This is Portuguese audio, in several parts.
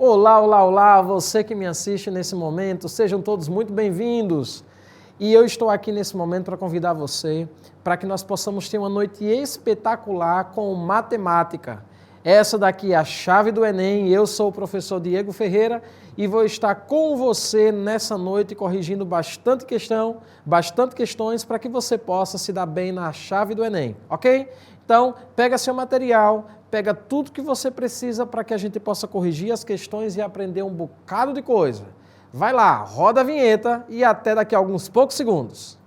Olá, olá, olá, você que me assiste nesse momento, sejam todos muito bem-vindos. E eu estou aqui nesse momento para convidar você para que nós possamos ter uma noite espetacular com matemática. Essa daqui é a chave do Enem, eu sou o professor Diego Ferreira e vou estar com você nessa noite corrigindo bastante questões para que você possa se dar bem na chave do Enem, ok? Então, pega seu material, pega tudo que você precisa para que a gente possa corrigir as questões e aprender um bocado de coisa. Vai lá, roda a vinheta e até daqui a alguns poucos segundos.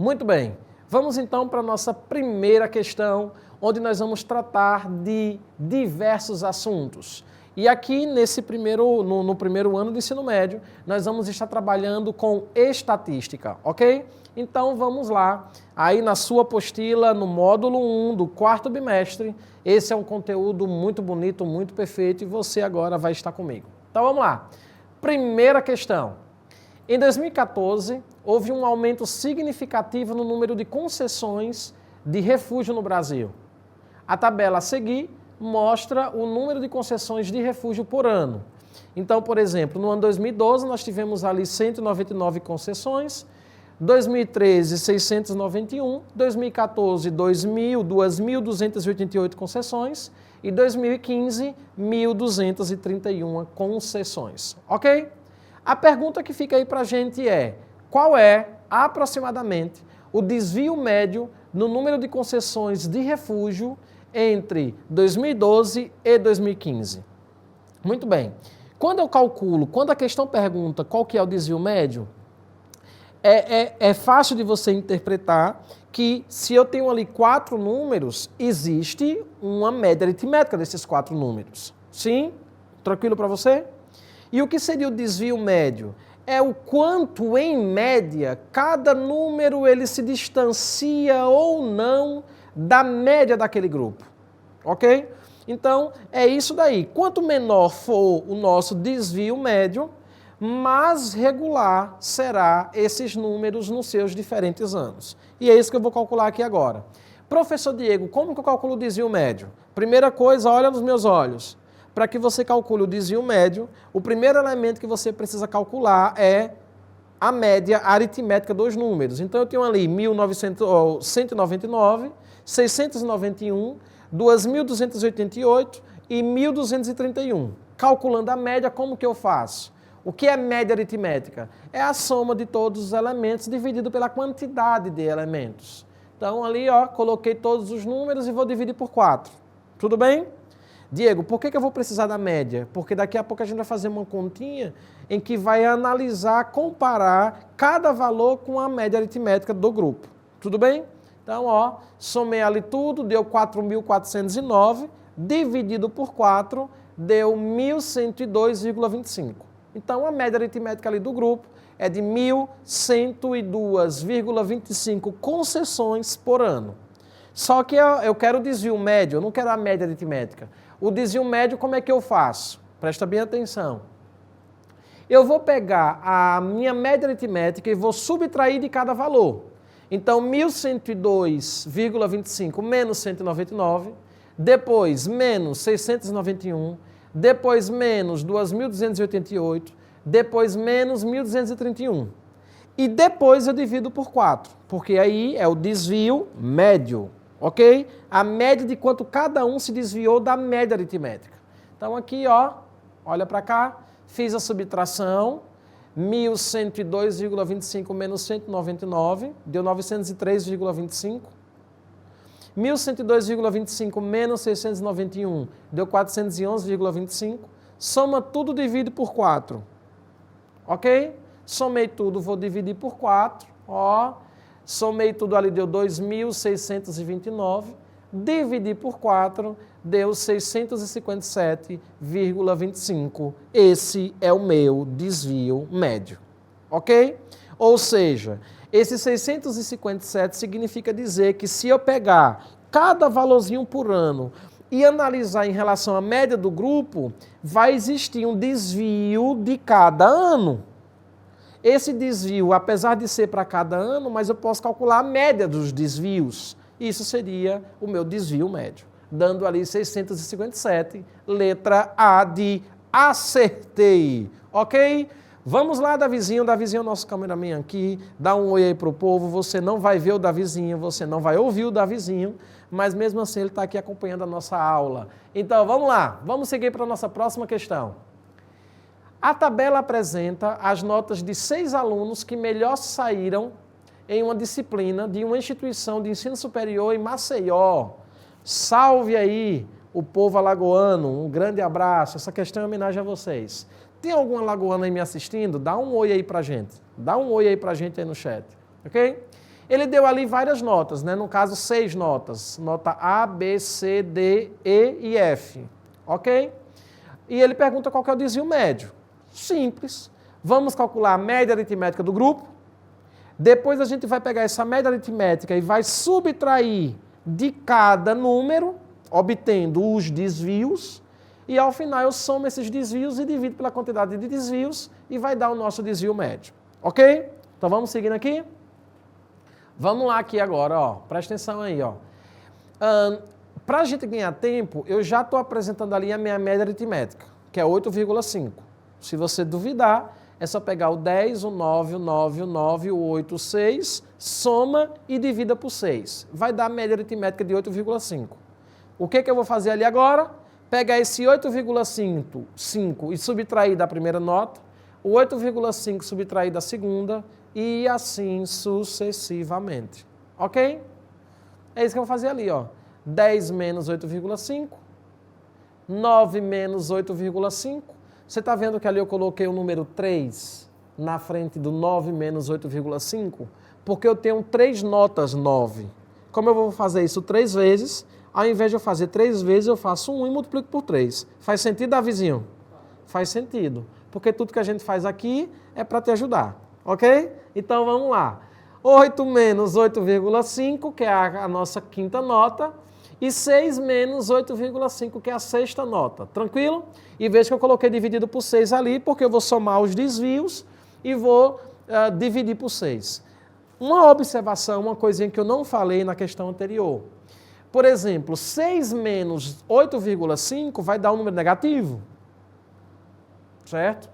Muito bem, vamos então para a nossa primeira questão, onde nós vamos tratar de diversos assuntos. E aqui no primeiro ano do ensino médio, nós vamos estar trabalhando com estatística, ok? Então vamos lá, aí na sua apostila, no módulo 1 do quarto bimestre, esse é um conteúdo muito bonito, muito perfeito e você agora vai estar comigo. Então vamos lá, primeira questão. Em 2014, houve um aumento significativo no número de concessões de refúgio no Brasil. A tabela a seguir mostra o número de concessões de refúgio por ano. Então, por exemplo, no ano 2012 nós tivemos ali 199 concessões, 2013 691, 2014 2.288 concessões e 2015 1.231 concessões, ok? A pergunta que fica aí para a gente é, qual é, aproximadamente, o desvio médio no número de concessões de refúgio entre 2012 e 2015? Muito bem. Quando a questão pergunta qual que é o desvio médio, é fácil de você interpretar que se eu tenho ali 4 números, existe uma média aritmética desses 4 números. Sim? Tranquilo para você? E o que seria o desvio médio? É o quanto, em média, cada número ele se distancia ou não da média daquele grupo. Ok? Então, é isso daí. Quanto menor for o nosso desvio médio, mais regular será esses números nos seus diferentes anos. E é isso que eu vou calcular aqui agora. Professor Diego, como que eu calculo o desvio médio? Primeira coisa, olha nos meus olhos. Para que você calcule o desvio médio, o primeiro elemento que você precisa calcular é a média aritmética dos números. Então, eu tenho ali 199, 691, 2.288 e 1.231. Calculando a média, como que eu faço? O que é média aritmética? É a soma de todos os elementos dividido pela quantidade de elementos. Então, ali, ó, coloquei todos os números e vou dividir por 4. Tudo bem? Diego, por que eu vou precisar da média? Porque daqui a pouco a gente vai fazer uma continha em que vai analisar, comparar cada valor com a média aritmética do grupo. Tudo bem? Então, ó, somei ali tudo, deu 4.409, dividido por 4, deu 1.102,25. Então, a média aritmética ali do grupo é de 1.102,25 concessões por ano. Só que eu quero o desvio médio, eu não quero a média aritmética. O desvio médio, como é que eu faço? Presta bem atenção. Eu vou pegar a minha média aritmética e vou subtrair de cada valor. Então, 1.102,25 menos 199, depois menos 691, depois menos 2.288, depois menos 1.231. E depois eu divido por 4, porque aí é o desvio médio. Ok? A média de quanto cada um se desviou da média aritmética. Então aqui, ó, olha para cá, fiz a subtração, 1.102,25 menos 199, deu 903,25. 1.102,25 menos 691, deu 411,25. Soma tudo, divide por 4. Ok? Somei tudo, vou dividir por 4, ó. Somei tudo ali, deu 2.629, dividi por 4, deu 657,25. Esse é o meu desvio médio, ok? Ou seja, esse 657 significa dizer que se eu pegar cada valorzinho por ano e analisar em relação à média do grupo, vai existir um desvio de cada ano. Esse desvio, apesar de ser para cada ano, mas eu posso calcular a média dos desvios. Isso seria o meu desvio médio, dando ali 657, letra A de acertei, ok? Vamos lá, Davizinho. Davizinho é o nosso cameraman aqui. Dá um oi aí pro povo. Você não vai ver o Davizinho, você não vai ouvir o Davizinho, mas mesmo assim ele está aqui acompanhando a nossa aula. Então, vamos lá. Vamos seguir para a nossa próxima questão. A tabela apresenta as notas de 6 alunos que melhor saíram em uma disciplina de uma instituição de ensino superior em Maceió. Salve aí o povo alagoano, um grande abraço. Essa questão é homenagem a vocês. Tem algum alagoano aí me assistindo? Dá um oi aí pra gente. Dá um oi aí pra gente aí no chat, ok? Ele deu ali várias notas, né? No caso, 6 notas. Nota A, B, C, D, E e F, ok? E ele pergunta qual que é o desvio médio. Simples. Vamos calcular a média aritmética do grupo. Depois a gente vai pegar essa média aritmética e vai subtrair de cada número, obtendo os desvios. E ao final eu somo esses desvios e divido pela quantidade de desvios e vai dar o nosso desvio médio. Ok? Então vamos seguindo aqui? Vamos lá aqui agora, ó. Presta atenção aí, ó. Para a gente ganhar tempo, eu já estou apresentando ali a minha média aritmética, que é 8,5. Se você duvidar, é só pegar o 10, o 9, o 9, o 9, o 8, o 6, soma e divida por 6. Vai dar a média aritmética de 8,5. O que eu vou fazer ali agora? Pegar esse 8,5 e subtrair da primeira nota, o 8,5 subtrair da segunda e assim sucessivamente. Ok? É isso que eu vou fazer ali, ó. 10 menos 8,5, 9 menos 8,5. Você está vendo que ali eu coloquei o número 3 na frente do 9 menos 8,5? Porque eu tenho 3 notas 9. Como eu vou fazer isso 3 vezes, ao invés de eu fazer 3 vezes, eu faço 1 e multiplico por 3. Faz sentido, Davizinho? Faz sentido. Porque tudo que a gente faz aqui é para te ajudar. Ok? Então vamos lá. 8 menos 8,5, que é a nossa quinta nota, e 6 menos 8,5, que é a sexta nota. Tranquilo? E veja que eu coloquei dividido por 6 ali, porque eu vou somar os desvios e vou dividir por 6. Uma observação, uma coisinha que eu não falei na questão anterior. Por exemplo, 6 menos 8,5 vai dar um número negativo. Certo?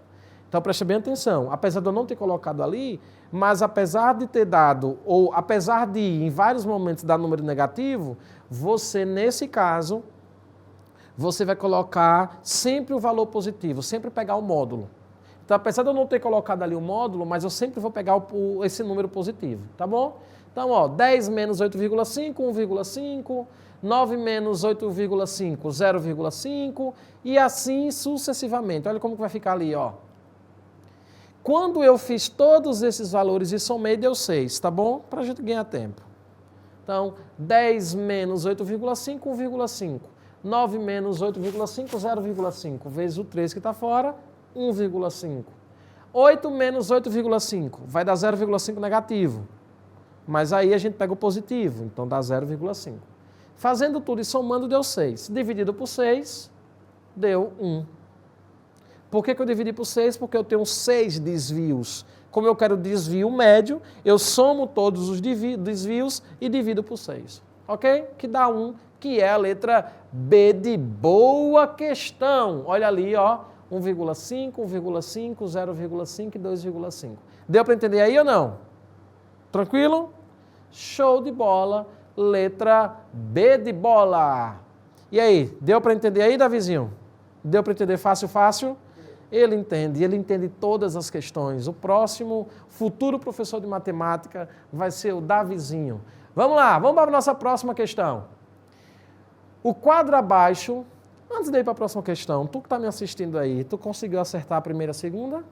Então preste bem atenção. Apesar de eu não ter colocado ali, mas apesar de ter dado, ou apesar de em vários momentos dar número negativo, você, nesse caso, você vai colocar sempre o valor positivo, sempre pegar o módulo. Então, apesar de eu não ter colocado ali o módulo, mas eu sempre vou pegar esse número positivo, tá bom? Então, ó, 10 menos 8,5, 1,5, 9 menos 8,5, 0,5, e assim sucessivamente. Olha como que vai ficar ali, ó. Quando eu fiz todos esses valores e somei, deu 6, tá bom? Para a gente ganhar tempo. Então, 10 menos 8,5, 1,5. 9 menos 8,5, 0,5. Vezes o 3 que está fora, 1,5. 8 menos 8,5. Vai dar 0,5 negativo. Mas aí a gente pega o positivo, então dá 0,5. Fazendo tudo e somando, deu 6. Dividido por 6, deu 1. Por que eu dividi por 6? Porque eu tenho 6 desvios. Como eu quero desvio médio, eu somo todos os desvios e divido por 6. Ok? Que dá 1, que é a letra B de boa questão. Olha ali, ó. 1,5, 1,5, 0,5 e 2,5. Deu para entender aí ou não? Tranquilo? Show de bola. Letra B de bola. E aí, deu para entender aí, Davizinho? Deu para entender fácil, fácil? Ele entende todas as questões. O próximo futuro professor de matemática vai ser o Davizinho. Vamos lá, vamos para a nossa próxima questão. O quadro abaixo, antes de ir para a próxima questão, tu que está me assistindo aí, tu conseguiu acertar a primeira e a segunda?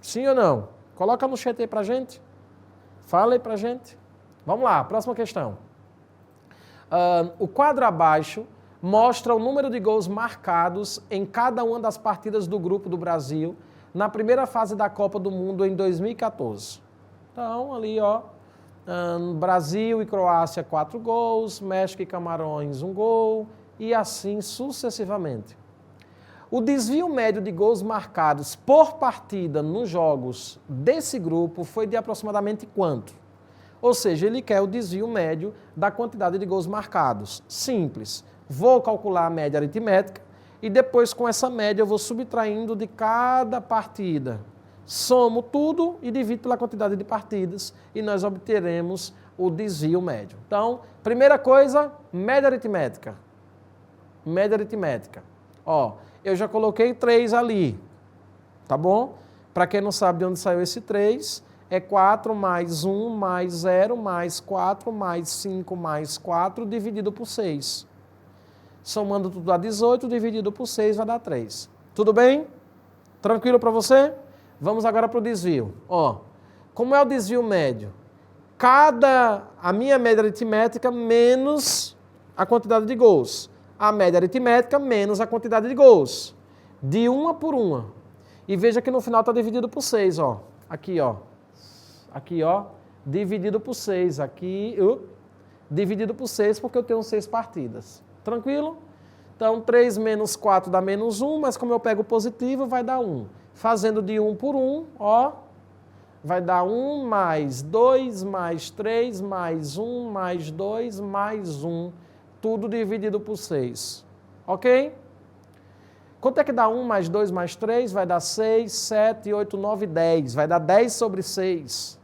Sim ou não? Coloca no chat aí para a gente. Fala aí para a gente. Vamos lá, próxima questão. O quadro abaixo mostra o número de gols marcados em cada uma das partidas do grupo do Brasil na primeira fase da Copa do Mundo em 2014. Então, ali, ó, Brasil e Croácia, 4 gols, México e Camarões, 1 gol, e assim sucessivamente. O desvio médio de gols marcados por partida nos jogos desse grupo foi de aproximadamente quanto? Ou seja, ele quer o desvio médio da quantidade de gols marcados. Simples. Vou calcular a média aritmética e depois com essa média eu vou subtraindo de cada partida. Somo tudo e divido pela quantidade de partidas e nós obteremos o desvio médio. Então, primeira coisa, média aritmética. Média aritmética. Ó, eu já coloquei 3 ali, tá bom? Para quem não sabe de onde saiu esse 3, é 4 mais 1 mais 0 mais 4 mais 5 mais 4 dividido por 6. Somando tudo dá 18, dividido por 6 vai dar 3. Tudo bem? Tranquilo para você? Vamos agora para o desvio. Ó, como é o desvio médio? A minha média aritmética menos a quantidade de gols. A média aritmética menos a quantidade de gols. De uma por uma. E veja que no final está dividido por 6, ó. Aqui, ó. Aqui, ó. Dividido por 6. Aqui, dividido por 6 porque eu tenho 6 partidas. Tranquilo? Então, 3 menos 4 dá menos 1, mas como eu pego o positivo, vai dar 1. Fazendo de 1 por 1, ó. Vai dar 1 mais 2 mais 3 mais 1 mais 2 mais 1. Tudo dividido por 6. Ok? Quanto é que dá 1 mais 2 mais 3? Vai dar 6, 7, 8, 9, 10. Vai dar 10 sobre 6.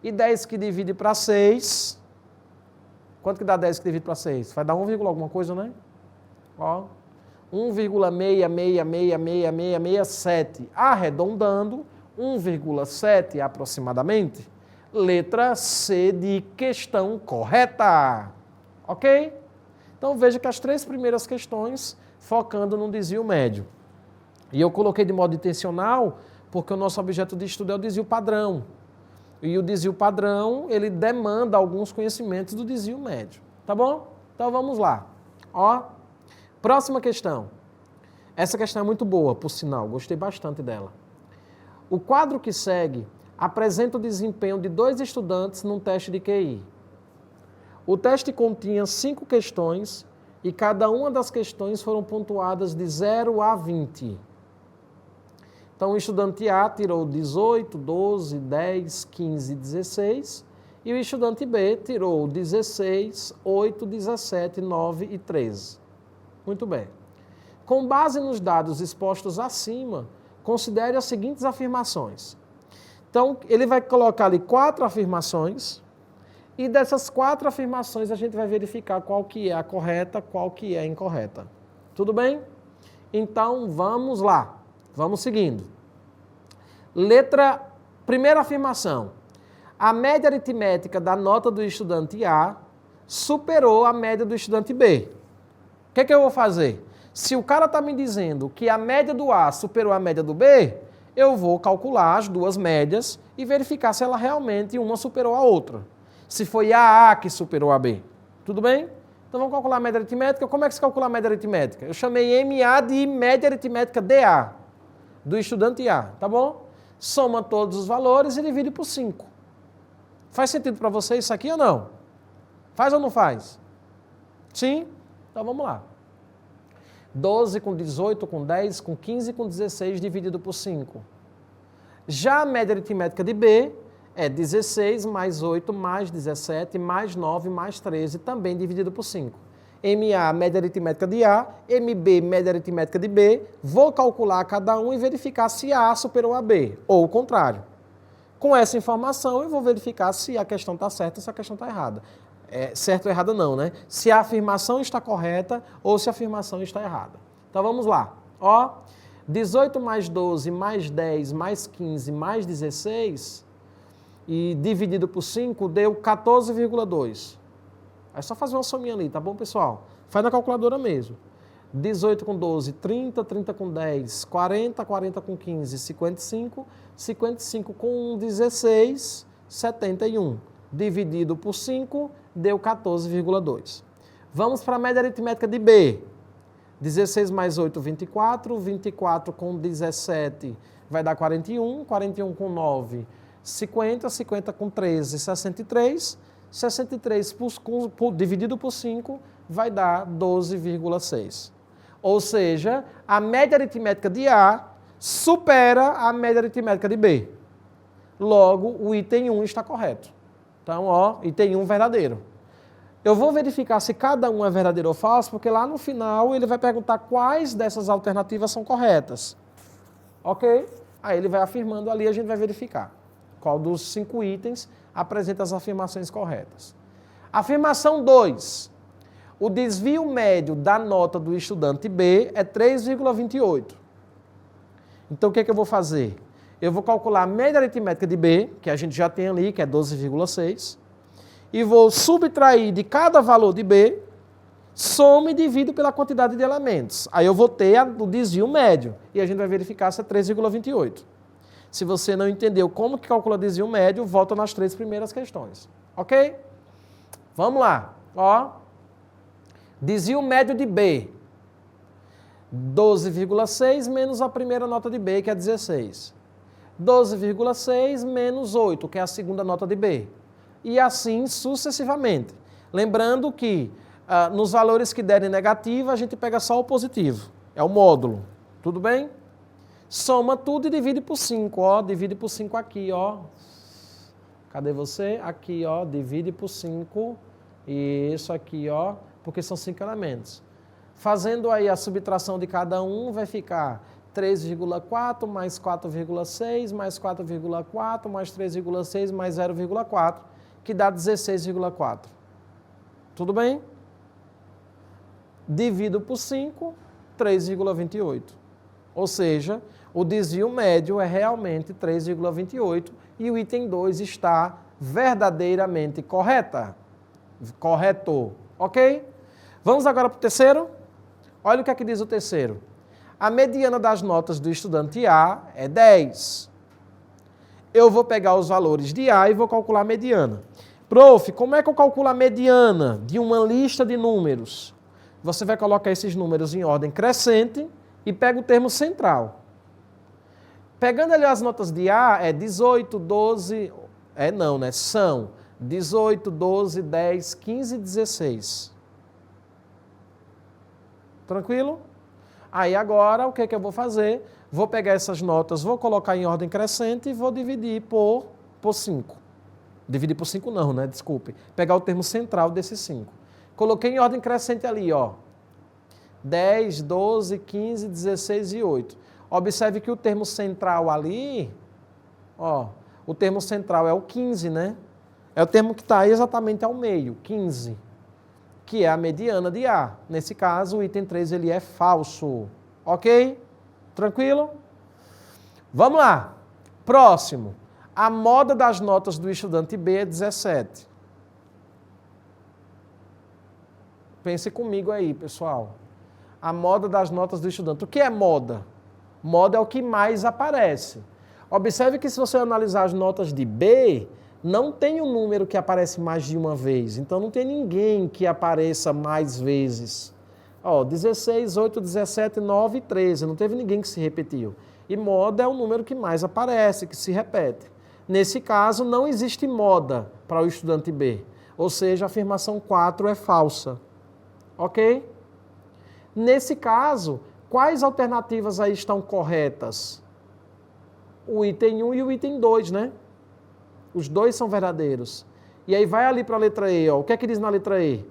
E 10 que divide para 6. Quanto que dá 10 que divide para 6? Vai dar 1, alguma coisa, né? Ó. 1,6666667. Arredondando, 1,7 aproximadamente. Letra C de questão correta. Ok? Então veja que as 3 primeiras questões focando no desvio médio. E eu coloquei de modo intencional porque o nosso objeto de estudo é o desvio padrão. E o desvio padrão, ele demanda alguns conhecimentos do desvio médio. Tá bom? Então vamos lá. Ó, próxima questão. Essa questão é muito boa, por sinal, gostei bastante dela. O quadro que segue apresenta o desempenho de 2 estudantes num teste de QI. O teste continha 5 questões e cada uma das questões foram pontuadas de 0 a 20. Então, o estudante A tirou 18, 12, 10, 15, 16 e o estudante B tirou 16, 8, 17, 9 e 13. Muito bem. Com base nos dados expostos acima, considere as seguintes afirmações. Então, ele vai colocar ali 4 afirmações. E dessas 4 afirmações a gente vai verificar qual que é a correta, qual que é a incorreta. Tudo bem? Então vamos lá. Vamos seguindo. Primeira afirmação. A média aritmética da nota do estudante A superou a média do estudante B. O que é que eu vou fazer? Se o cara está me dizendo que a média do A superou a média do B, eu vou calcular as 2 médias e verificar se ela realmente uma superou a outra. Se foi a A que superou a B. Tudo bem? Então vamos calcular a média aritmética. Como é que se calcula a média aritmética? Eu chamei MA de média aritmética DA, do estudante A, tá bom? Soma todos os valores e divide por 5. Faz sentido para você isso aqui ou não? Faz ou não faz? Sim? Então vamos lá. 12 com 18 com 10 com 15 com 16 dividido por 5. Já a média aritmética de B é 16 mais 8 mais 17 mais 9 mais 13, também dividido por 5. MA, média aritmética de A, MB, média aritmética de B. Vou calcular cada um e verificar se A superou a B, ou o contrário. Com essa informação, eu vou verificar se a questão está certa ou se a questão está errada. Certo ou errada não, né? Se a afirmação está correta ou se a afirmação está errada. Então vamos lá. Ó, 18 mais 12 mais 10 mais 15 mais 16... e dividido por 5 deu 14,2. É só fazer uma sominha ali, tá bom, pessoal? Faz na calculadora mesmo. 18 com 12, 30, 30 com 10, 40, 40 com 15, 55, 55 com 16, 71. Dividido por 5 deu 14,2. Vamos para a média aritmética de B. 16 mais 8, 24, 24 com 17 vai dar 41, 41 com 9... 50, 50 com 13, 63. 63 dividido por 5 vai dar 12,6. Ou seja, a média aritmética de A supera a média aritmética de B. Logo, o item 1 está correto. Então, ó, item 1 verdadeiro. Eu vou verificar se cada um é verdadeiro ou falso, porque lá no final ele vai perguntar quais dessas alternativas são corretas. Ok? Aí ele vai afirmando ali, a gente vai verificar qual dos 5 itens apresenta as afirmações corretas. Afirmação 2. O desvio médio da nota do estudante B é 3,28. Então, o que é que eu vou fazer? Eu vou calcular a média aritmética de B, que a gente já tem ali, que é 12,6, e vou subtrair de cada valor de B, soma e divido pela quantidade de elementos. Aí eu vou ter o desvio médio, e a gente vai verificar se é 3,28. Se você não entendeu como que calcula desvio médio, volta nas 3 primeiras questões. Ok? Vamos lá. Ó. Desvio médio de B. 12,6 menos a primeira nota de B, que é 16. 12,6 menos 8, que é a segunda nota de B. E assim sucessivamente. Lembrando que nos valores que derem negativo, a gente pega só o positivo. É o módulo. Tudo bem? Soma tudo e divide por 5, ó. Divide por 5 aqui, ó. Cadê você? Aqui, ó. Divide por 5. Isso aqui, ó. Porque são 5 elementos. Fazendo aí a subtração de cada um, vai ficar 3,4 mais 4,6 mais 4,4 mais 3,6 mais 0,4, que dá 16,4. Tudo bem? Divido por 5, 3,28. Ou seja, o desvio médio é realmente 3,28 e o item 2 está verdadeiramente correto. Ok? Vamos agora para o terceiro? Olha o que é que diz o terceiro. A mediana das notas do estudante A é 10. Eu vou pegar os valores de A e vou calcular a mediana. Prof, como é que eu calculo a mediana de uma lista de números? Você vai colocar esses números em ordem crescente e pega o termo central. Pegando ali as notas de A, é 18, 12... São 18, 12, 10, 15 e 16. Tranquilo? Aí agora, o que é que eu vou fazer? Vou pegar essas notas, vou colocar em ordem crescente e vou dividir por 5. Dividir por 5 não, né? Desculpe. Pegar o termo central desses 5. Coloquei em ordem crescente ali, ó. 10, 12, 15, 16 e 8. Observe que o termo central ali, ó, o termo central é o 15, né? É o termo que está exatamente ao meio, 15. Que é a mediana de A. Nesse caso, o item 3 ele é falso. Ok? Tranquilo? Vamos lá. Próximo. A moda das notas do estudante B é 17. Pense comigo aí, pessoal. A moda das notas do estudante. O que é moda? Moda é o que mais aparece. Observe que se você analisar as notas de B, não tem um número que aparece mais de uma vez. Então, não tem ninguém que apareça mais vezes. Ó, 16, 8, 17, 9 e 13. Não teve ninguém que se repetiu. E moda é o número que mais aparece, que se repete. Nesse caso, não existe moda para o estudante B. Ou seja, a afirmação 4 é falsa. Ok? Nesse caso, quais alternativas aí estão corretas? O item 1 e o item 2, né? Os dois são verdadeiros. E aí vai ali para a letra E, ó. O que é que diz na letra E?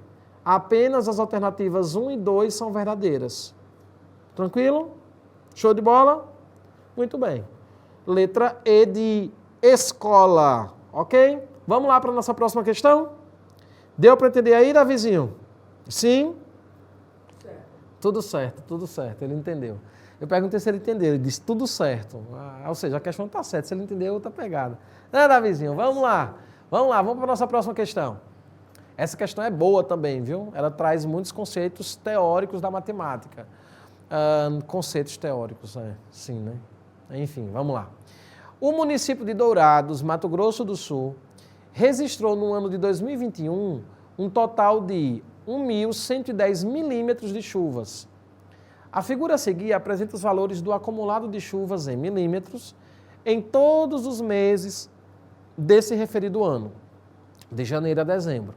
Apenas as alternativas 1 e 2 são verdadeiras. Tranquilo? Show de bola? Muito bem. Letra E de escola. Ok? Vamos lá para a nossa próxima questão? Deu para entender aí, Davizinho? Sim? Tudo certo, ele entendeu. Eu perguntei se ele entendeu, ele disse tudo certo. Ou seja, a questão está certa, se ele entendeu, outra pegada. Né, Davizinho? Vamos lá, vamos para a nossa próxima questão. Essa questão é boa também, viu? Ela traz muitos conceitos teóricos da matemática. Conceitos teóricos, sim, né? Enfim, vamos lá. O município de Dourados, Mato Grosso do Sul, registrou no ano de 2021 um total de 1.110 milímetros de chuvas. A figura a seguir apresenta os valores do acumulado de chuvas em milímetros em todos os meses desse referido ano, de janeiro a dezembro.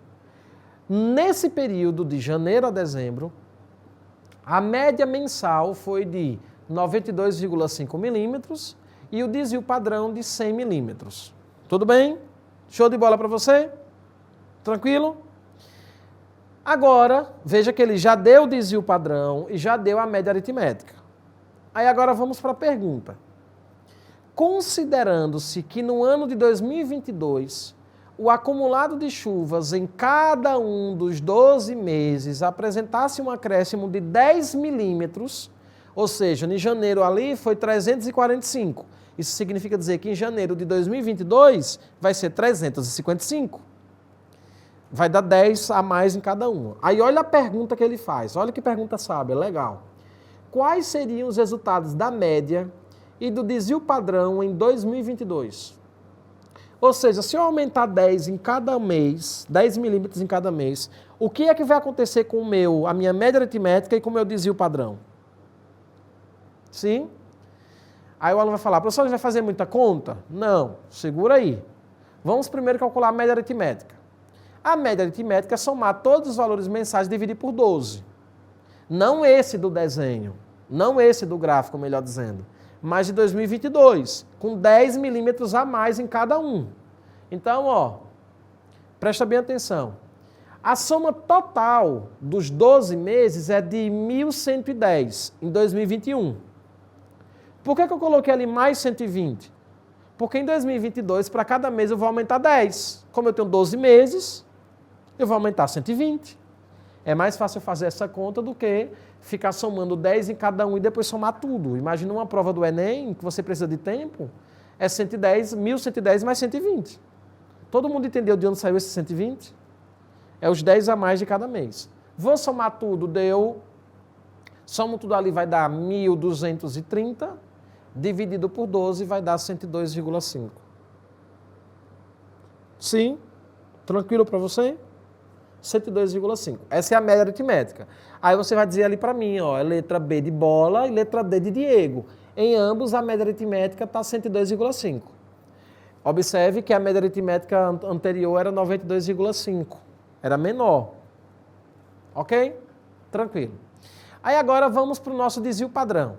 Nesse período de janeiro a dezembro, a média mensal foi de 92,5 milímetros e o desvio padrão de 100 milímetros. Tudo bem? Show de bola para você? Tranquilo? Agora, veja que ele já deu o desvio padrão e já deu a média aritmética. Aí agora vamos para a pergunta. Considerando-se que no ano de 2022, o acumulado de chuvas em cada um dos 12 meses apresentasse um acréscimo de 10 milímetros, ou seja, em janeiro ali foi 345. Isso significa dizer que em janeiro de 2022 vai ser 355. Vai dar 10 a mais em cada uma. Aí olha a pergunta que ele faz. Olha que pergunta sábia, legal. Quais seriam os resultados da média e do desvio padrão em 2022? Ou seja, se eu aumentar 10 em cada mês, 10 milímetros em cada mês, o que é que vai acontecer com a minha média aritmética e com o meu desvio padrão? Sim? Aí o aluno vai falar, professor, a gente vai fazer muita conta? Não, segura aí. Vamos primeiro calcular a média aritmética. A média aritmética é somar todos os valores mensais e dividir por 12. Não esse do desenho, não esse do gráfico, melhor dizendo, mas de 2022, com 10 milímetros a mais em cada um. Então, ó, presta bem atenção. A soma total dos 12 meses é de 1.110 em 2021. Por que eu coloquei ali mais 120? Porque em 2022, para cada mês, eu vou aumentar 10. Como eu tenho 12 meses, eu vou aumentar 120. É mais fácil fazer essa conta do que ficar somando 10 em cada um e depois somar tudo. Imagina uma prova do Enem, que você precisa de tempo, é 110, 1.110 mais 120. Todo mundo entendeu de onde saiu esse 120? É os 10 a mais de cada mês. Vou somar tudo, somo tudo ali, vai dar 1.230, dividido por 12 vai dar 102,5. Sim? Tranquilo para você? 102,5. Essa é a média aritmética. Aí você vai dizer ali para mim, ó, é letra B de bola e letra D de Diego. Em ambos, a média aritmética está 102,5. Observe que a média aritmética anterior era 92,5. Era menor. Ok? Tranquilo. Aí agora vamos para o nosso desvio padrão.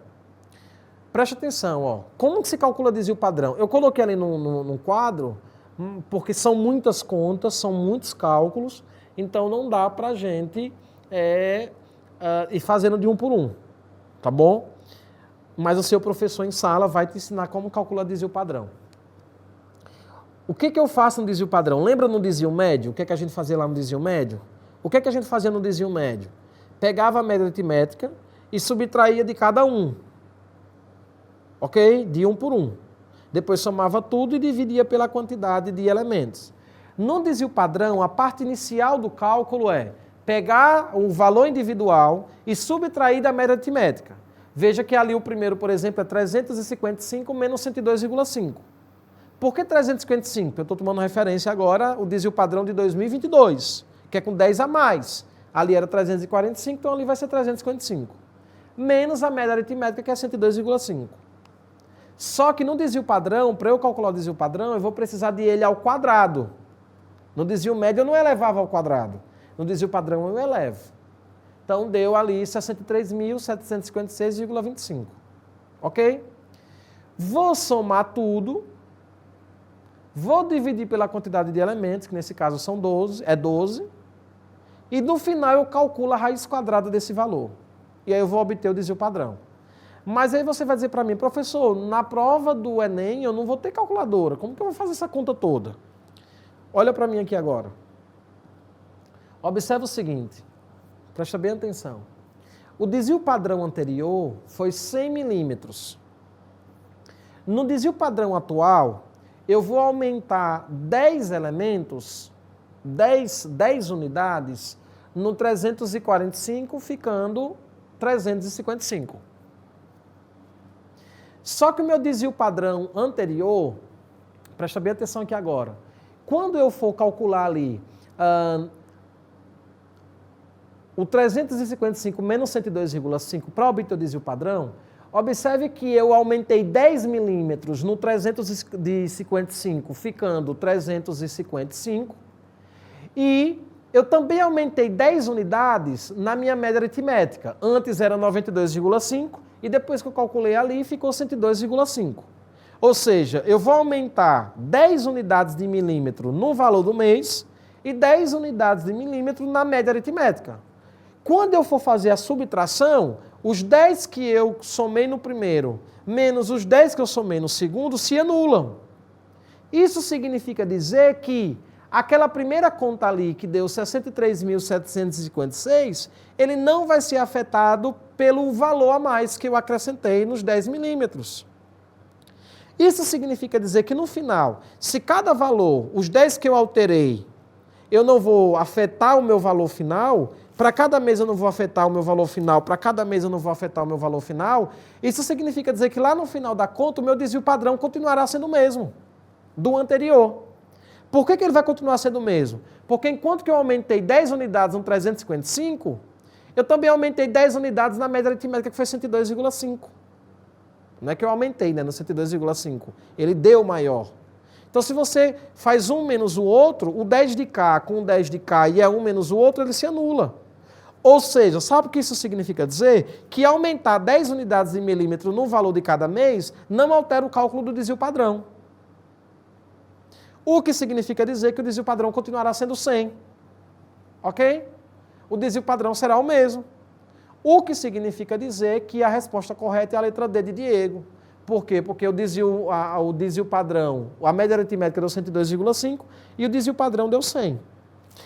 Preste atenção, ó. Como que se calcula desvio padrão? Eu coloquei ali no quadro, porque são muitas contas, são muitos cálculos, então não dá para a gente ir fazendo de um por um, tá bom? Mas o seu professor em sala vai te ensinar como calcular desvio padrão. O que eu faço no desvio padrão? Lembra no desvio médio? O que a gente fazia lá no desvio médio? O que a gente fazia no desvio médio? Pegava a média aritmética e subtraía de cada um. Ok? De um por um. Depois somava tudo e dividia pela quantidade de elementos. No desvio padrão, a parte inicial do cálculo é pegar o valor individual e subtrair da média aritmética. Veja que ali o primeiro, por exemplo, é 355 menos 102,5. Por que 355? Eu estou tomando referência agora o desvio padrão de 2022, que é com 10 a mais. Ali era 345, então ali vai ser 355. Menos a média aritmética, que é 102,5. Só que no desvio padrão, para eu calcular o desvio padrão, eu vou precisar de ele ao quadrado. No desvio médio eu não elevava ao quadrado. No desvio padrão eu elevo. Então deu ali 63.756,25. Ok? Vou somar tudo. Vou dividir pela quantidade de elementos, que nesse caso são 12, é 12. E no final eu calculo a raiz quadrada desse valor. E aí eu vou obter o desvio padrão. Mas aí você vai dizer para mim, professor, na prova do Enem eu não vou ter calculadora. Como que eu vou fazer essa conta toda? Olha para mim aqui agora. Observe o seguinte. Presta bem atenção. O desvio padrão anterior foi 100 milímetros. No desvio padrão atual, eu vou aumentar 10 elementos, 10 unidades, no 345, ficando 355. Só que o meu desvio padrão anterior, presta bem atenção aqui agora, quando eu for calcular ali o 355 menos 102,5 para obter o desvio padrão, Observe que eu aumentei 10 milímetros no 355, ficando 355. E eu também aumentei 10 unidades na minha média aritmética. Antes era 92,5 e depois que eu calculei ali ficou 102,5. Ou seja, eu vou aumentar 10 unidades de milímetro no valor do mês e 10 unidades de milímetro na média aritmética. Quando eu for fazer a subtração, os 10 que eu somei no primeiro, menos os 10 que eu somei no segundo, se anulam. Isso significa dizer que aquela primeira conta ali, que deu 63.756, ele não vai ser afetado pelo valor a mais que eu acrescentei nos 10 milímetros. Isso significa dizer que no final, se cada valor, os 10 que eu alterei, eu não vou afetar o meu valor final, para cada mês eu não vou afetar o meu valor final, para cada mês eu não vou afetar o meu valor final, isso significa dizer que lá no final da conta o meu desvio padrão continuará sendo o mesmo do anterior. Por que ele vai continuar sendo o mesmo? Porque enquanto que eu aumentei 10 unidades no 355, eu também aumentei 10 unidades na média aritmética, que foi 102,5. Não é que eu aumentei, né, no 102,5. Ele deu maior. Então, se você faz um menos o outro, o 10 de cá com o 10 de cá e é um menos o outro, ele se anula. Ou seja, sabe o que isso significa dizer? Que aumentar 10 unidades de milímetro no valor de cada mês não altera o cálculo do desvio padrão. O que significa dizer que o desvio padrão continuará sendo 100. Ok? O desvio padrão será o mesmo. O que significa dizer que a resposta correta é a letra D de Diego. Por quê? Porque o desvio padrão, a média aritmética deu 102,5 e o desvio padrão deu 100.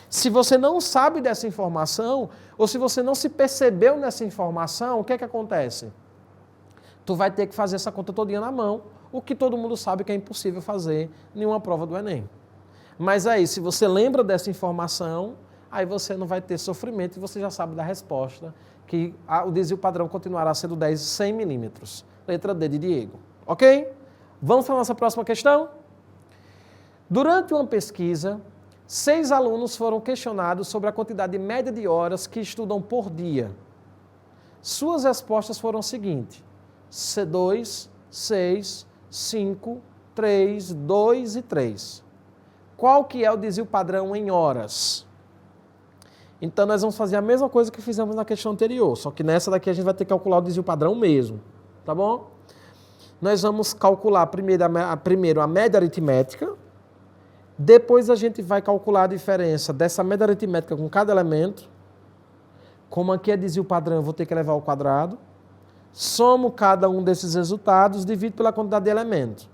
Se você não sabe dessa informação, ou se você não se percebeu nessa informação, o que é que acontece? Tu vai ter que fazer essa conta todinha na mão, o que todo mundo sabe que é impossível fazer em uma prova do Enem. Mas aí, se você lembra dessa informação, aí você não vai ter sofrimento e você já sabe da resposta, que o desvio padrão continuará sendo 100 milímetros. Letra D de Diego. Ok? Vamos para a nossa próxima questão? Durante uma pesquisa, 6 alunos foram questionados sobre a quantidade média de horas que estudam por dia. Suas respostas foram as seguintes: C2, 6, 5, 3, 2 e 3. Qual que é o desvio padrão em horas? Então, nós vamos fazer a mesma coisa que fizemos na questão anterior, só que nessa daqui a gente vai ter que calcular o desvio padrão mesmo, tá bom? Nós vamos calcular primeiro a média aritmética, depois a gente vai calcular a diferença dessa média aritmética com cada elemento. Como aqui é desvio padrão, eu vou ter que levar ao quadrado. Somo cada um desses resultados, divido pela quantidade de elementos.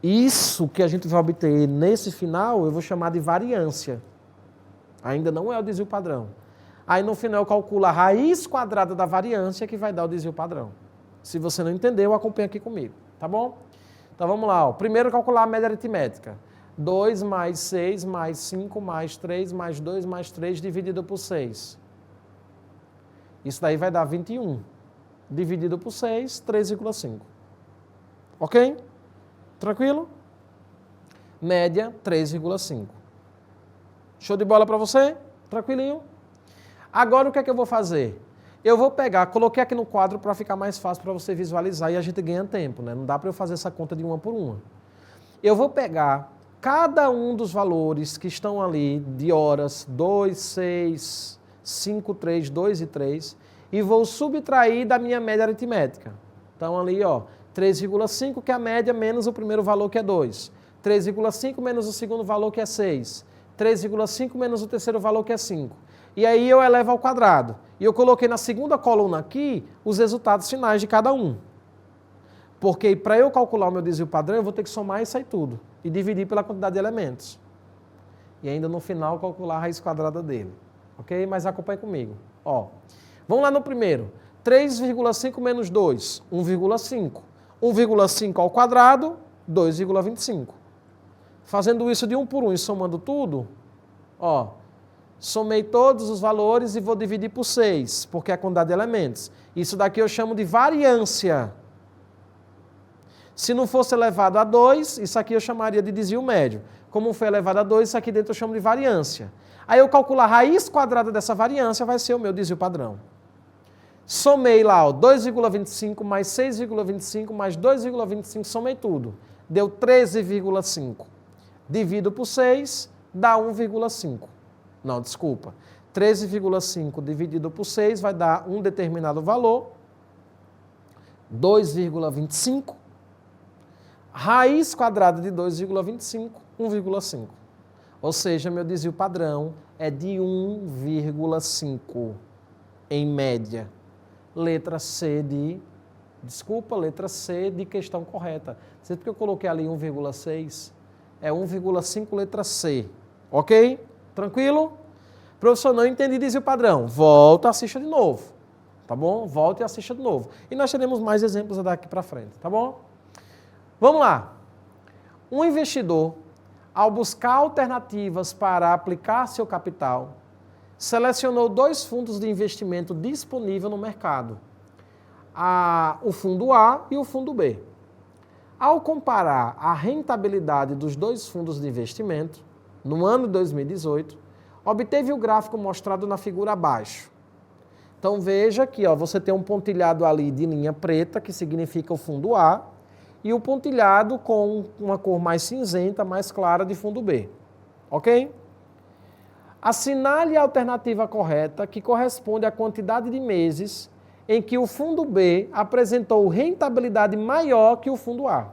Isso que a gente vai obter nesse final, eu vou chamar de variância. Ainda não é o desvio padrão. Aí no final eu calculo a raiz quadrada da variância que vai dar o desvio padrão. Se você não entendeu, acompanha aqui comigo, tá bom? Então vamos lá, ó. Primeiro calcular a média aritmética. 2 mais 6 mais 5 mais 3 mais 2 mais 3 dividido por 6. Isso daí vai dar 21. Dividido por 6, 3,5. Ok? Tranquilo? Média, 3,5. Show de bola para você? Tranquilinho? Agora o que é que eu vou fazer? Eu vou pegar, coloquei aqui no quadro para ficar mais fácil para você visualizar e a gente ganha tempo, né? Não dá para eu fazer essa conta de uma por uma. Eu vou pegar cada um dos valores que estão ali de horas, 2, 6, 5, 3, 2 e 3, e vou subtrair da minha média aritmética. Então ali, ó, 3,5 que é a média menos o primeiro valor que é 2. 3,5 menos o segundo valor que é 6. 3,5 menos o terceiro valor que é 5. E aí eu elevo ao quadrado. E eu coloquei na segunda coluna aqui os resultados finais de cada um. Porque para eu calcular o meu desvio padrão, eu vou ter que somar isso aí tudo. E dividir pela quantidade de elementos. E ainda no final calcular a raiz quadrada dele. Ok? Mas acompanhe comigo. Ó, vamos lá no primeiro. 3,5 menos 2, 1,5. 1,5 ao quadrado, 2,25. Fazendo isso de um por um e somando tudo, ó, somei todos os valores e vou dividir por 6, porque é a quantidade de elementos. Isso daqui eu chamo de variância. Se não fosse elevado a 2, isso aqui eu chamaria de desvio médio. Como foi elevado a 2, isso aqui dentro eu chamo de variância. Aí eu calculo a raiz quadrada dessa variância, vai ser o meu desvio padrão. Somei lá, ó, 2,25 mais 6,25 mais 2,25, somei tudo. Deu 13,5. Divido por 6, dá 1,5. Não, desculpa. 13,5 dividido por 6 vai dar um determinado valor, 2,25. Raiz quadrada de 2,25, 1,5. Ou seja, meu desvio padrão é de 1,5 em média. Letra C de questão correta. Sei porque eu coloquei ali 1,6. É 1,5 letra C. Ok? Tranquilo? Professor, não entendi desvio padrão. Volta, assista de novo. Tá bom? Volta e assista de novo. E nós teremos mais exemplos daqui para frente. Tá bom? Vamos lá. Um investidor, ao buscar alternativas para aplicar seu capital, selecionou 2 fundos de investimento disponíveis no mercado, o fundo A e o fundo B. Ao comparar a rentabilidade dos 2 fundos de investimento, no ano de 2018, obteve o gráfico mostrado na figura abaixo. Então veja aqui, ó, você tem um pontilhado ali de linha preta, que significa o fundo A, e o pontilhado com uma cor mais cinzenta, mais clara de fundo B. Ok? Assinale a alternativa correta, que corresponde à quantidade de meses em que o fundo B apresentou rentabilidade maior que o fundo A.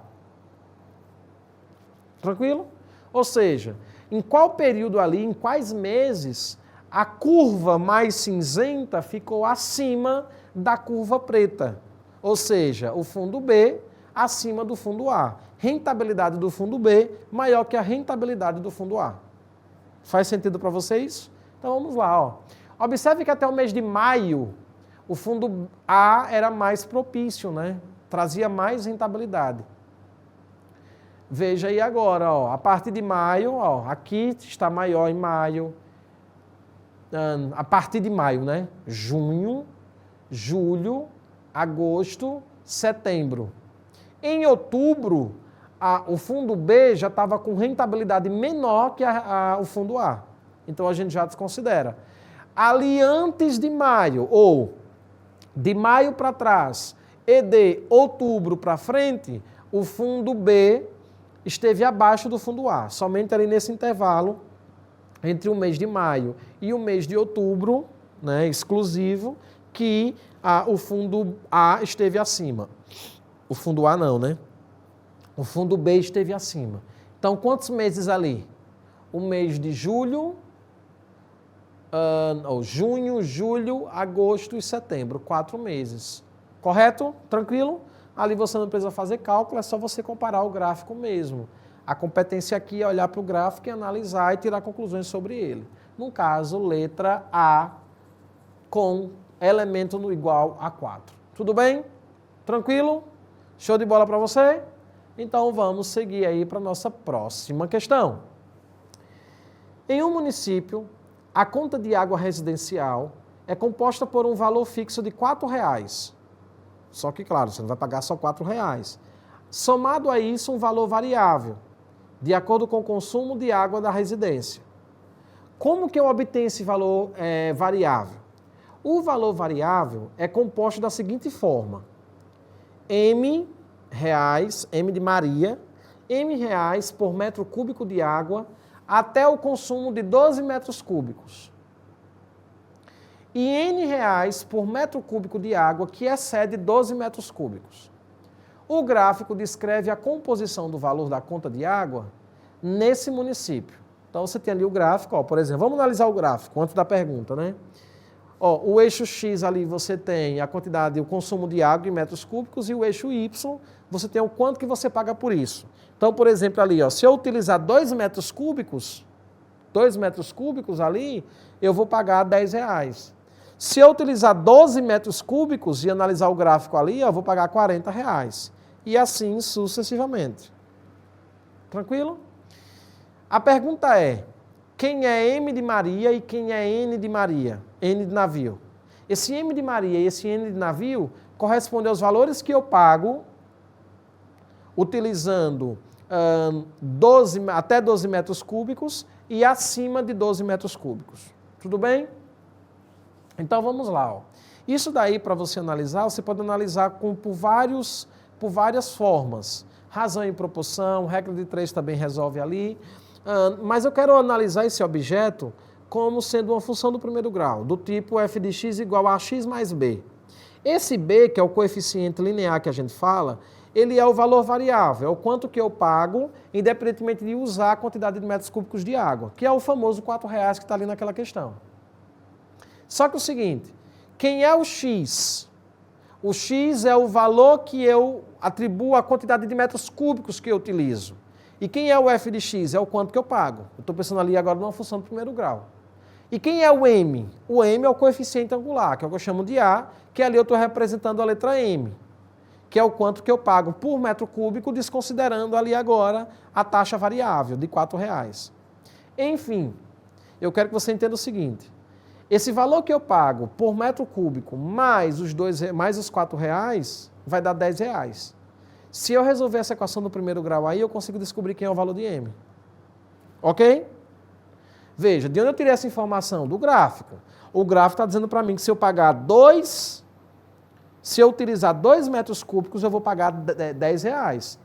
Tranquilo? Ou seja, em qual período ali, em quais meses, a curva mais cinzenta ficou acima da curva preta. Ou seja, o fundo B acima do fundo A. Rentabilidade do fundo B maior que a rentabilidade do fundo A. Faz sentido para vocês? Então vamos lá. Ó. Observe que até o mês de maio, o fundo A era mais propício, né? Trazia mais rentabilidade. Veja aí agora, ó, a partir de maio, ó, aqui está maior em maio. A partir de maio, né? Junho, julho, agosto, setembro. Em outubro, o fundo B já estava com rentabilidade menor que o fundo A. Então, a gente já desconsidera. Ali antes de maio, ou de maio para trás, e de outubro para frente, o fundo B esteve abaixo do fundo A. Somente ali nesse intervalo, entre o mês de maio e o mês de outubro, né, exclusivo, que o fundo A esteve acima. O fundo A não, né? O fundo B esteve acima. Então, quantos meses ali? O mês de julho, junho, julho, agosto e setembro. 4 meses. Correto? Tranquilo? Ali você não precisa fazer cálculo, é só você comparar o gráfico mesmo. A competência aqui é olhar para o gráfico e analisar e tirar conclusões sobre ele. No caso, letra A com elemento no igual a 4. Tudo bem? Tranquilo? Show de bola para você? Então vamos seguir aí para a nossa próxima questão. Em um município, a conta de água residencial é composta por um valor fixo de R$ 4,00. Só que, claro, você não vai pagar só R$ 4,00. Somado a isso, um valor variável, de acordo com o consumo de água da residência. Como que eu obtenho esse valor variável? O valor variável é composto da seguinte forma. M reais, M de Maria, M reais por metro cúbico de água até o consumo de 12 metros cúbicos. E N reais por metro cúbico de água que excede 12 metros cúbicos. O gráfico descreve a composição do valor da conta de água nesse município. Então você tem ali o gráfico, ó, por exemplo, vamos analisar o gráfico antes da pergunta, né? Ó, o eixo X ali você tem a quantidade, o consumo de água em metros cúbicos e o eixo Y você tem o quanto que você paga por isso. Então, por exemplo, ali, ó, se eu utilizar 2 metros cúbicos ali, eu vou pagar R$10. Se eu utilizar 12 metros cúbicos e analisar o gráfico ali, eu vou pagar R$40. E assim sucessivamente. Tranquilo? A pergunta é, quem é M de Maria e quem é N de Maria? N de navio. Esse M de Maria e esse N de navio correspondem aos valores que eu pago utilizando até 12 metros cúbicos e acima de 12 metros cúbicos. Tudo bem? Então vamos lá. Ó. Isso daí, para você analisar, você pode analisar por várias formas. Razão e proporção, regra de 3 também resolve ali. Mas eu quero analisar esse objeto como sendo uma função do primeiro grau, do tipo f de x igual a x mais b. Esse b, que é o coeficiente linear que a gente fala, ele é o valor variável, é o quanto que eu pago, independentemente de usar a quantidade de metros cúbicos de água, que é o famoso R$4 que está ali naquela questão. Só que é o seguinte, quem é o x? O x é o valor que eu atribuo à quantidade de metros cúbicos que eu utilizo. E quem é o f de x? É o quanto que eu pago. Eu estou pensando ali agora numa função do primeiro grau. E quem é o m? O m é o coeficiente angular, que é o que eu chamo de a, que ali eu estou representando a letra m, que é o quanto que eu pago por metro cúbico, desconsiderando ali agora a taxa variável de R$4. Enfim, eu quero que você entenda o seguinte, esse valor que eu pago por metro cúbico mais os R$4 vai dar R$10. Se eu resolver essa equação do primeiro grau aí, eu consigo descobrir quem é o valor de m. Ok? Veja, de onde eu tirei essa informação? Do gráfico. O gráfico está dizendo para mim que se eu utilizar 2 metros cúbicos, eu vou pagar R$10.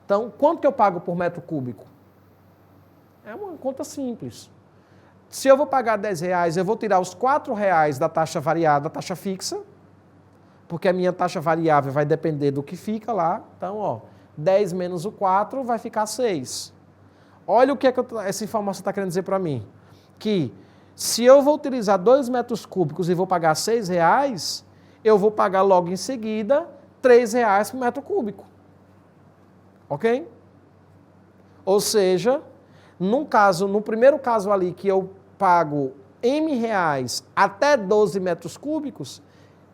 Então, quanto que eu pago por metro cúbico? É uma conta simples. Se eu vou pagar R$10, eu vou tirar os R$4 da taxa variável, da taxa fixa, porque a minha taxa variável vai depender do que fica lá. Então, 10 menos o 4 vai ficar 6. Olha o que essa informação está querendo dizer para mim. Que se eu vou utilizar 2 metros cúbicos e vou pagar R$6, eu vou pagar logo em seguida R$3 por metro cúbico. Ok? Ou seja, no primeiro caso ali que eu pago M$ até 12 metros cúbicos,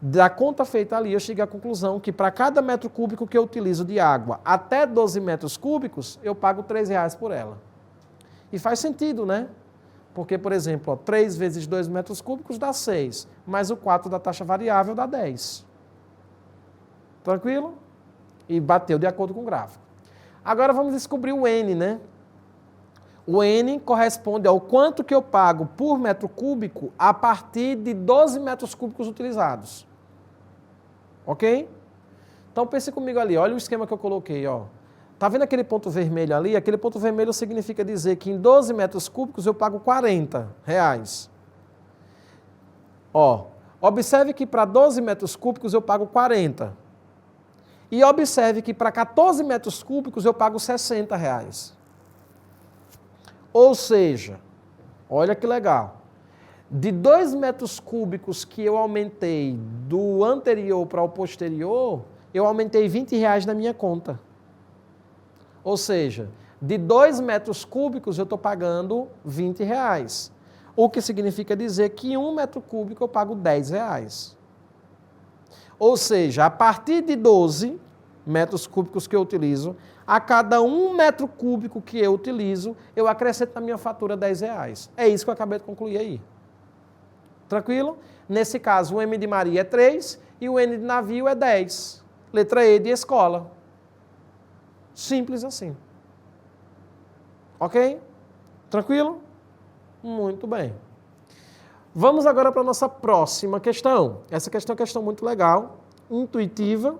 da conta feita ali eu cheguei à conclusão que para cada metro cúbico que eu utilizo de água até 12 metros cúbicos, eu pago R$3 por ela. E faz sentido, né? Porque, por exemplo, 3 vezes 2 metros cúbicos dá 6, mais o 4 da taxa variável dá 10. Tranquilo? E bateu de acordo com o gráfico. Agora vamos descobrir o N, né? O N corresponde ao quanto que eu pago por metro cúbico a partir de 12 metros cúbicos utilizados. Ok? Então pense comigo ali, olha o esquema que eu coloquei, ó. Tá vendo aquele ponto vermelho ali? Aquele ponto vermelho significa dizer que em 12 metros cúbicos eu pago R$40. Ó, observe que para 12 metros cúbicos eu pago 40. E observe que para 14 metros cúbicos eu pago R$60. Ou seja, olha que legal, de 2 metros cúbicos que eu aumentei do anterior para o posterior, eu aumentei R$20 na minha conta. Ou seja, de 2 metros cúbicos eu estou pagando R$20. O que significa dizer que em 1 metro cúbico eu pago R$10. Ou seja, a partir de 12 metros cúbicos que eu utilizo, a cada 1 metro cúbico que eu utilizo, eu acrescento na minha fatura R$10. É isso que eu acabei de concluir aí. Tranquilo? Nesse caso, o M de Maria é 3 e o N de navio é 10. Letra E de escola. Simples assim. Ok? Tranquilo? Muito bem. Vamos agora para a nossa próxima questão. Essa questão é uma questão muito legal, intuitiva,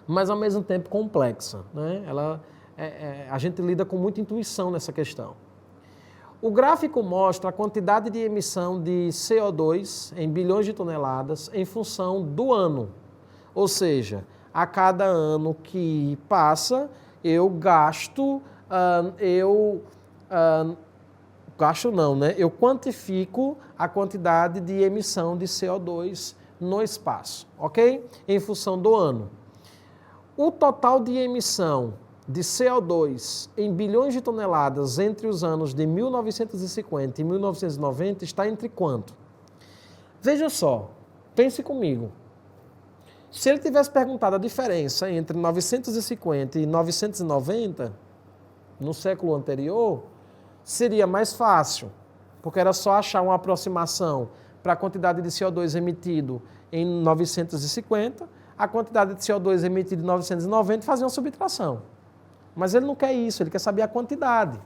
mas ao mesmo tempo complexa, né? A gente lida com muita intuição nessa questão. O gráfico mostra a quantidade de emissão de CO2 em bilhões de toneladas em função do ano. Ou seja, a cada ano que passa, eu quantifico a quantidade de emissão de CO2 no espaço, ok? Em função do ano. O total de emissão de CO2 em bilhões de toneladas entre os anos de 1950 e 1990 está entre quanto? Veja só, pense comigo. Se ele tivesse perguntado a diferença entre 950 e 990, no século anterior, seria mais fácil, porque era só achar uma aproximação para a quantidade de CO2 emitido em 950, a quantidade de CO2 emitido em 990 e fazer uma subtração. Mas ele não quer isso, ele quer saber a quantidade.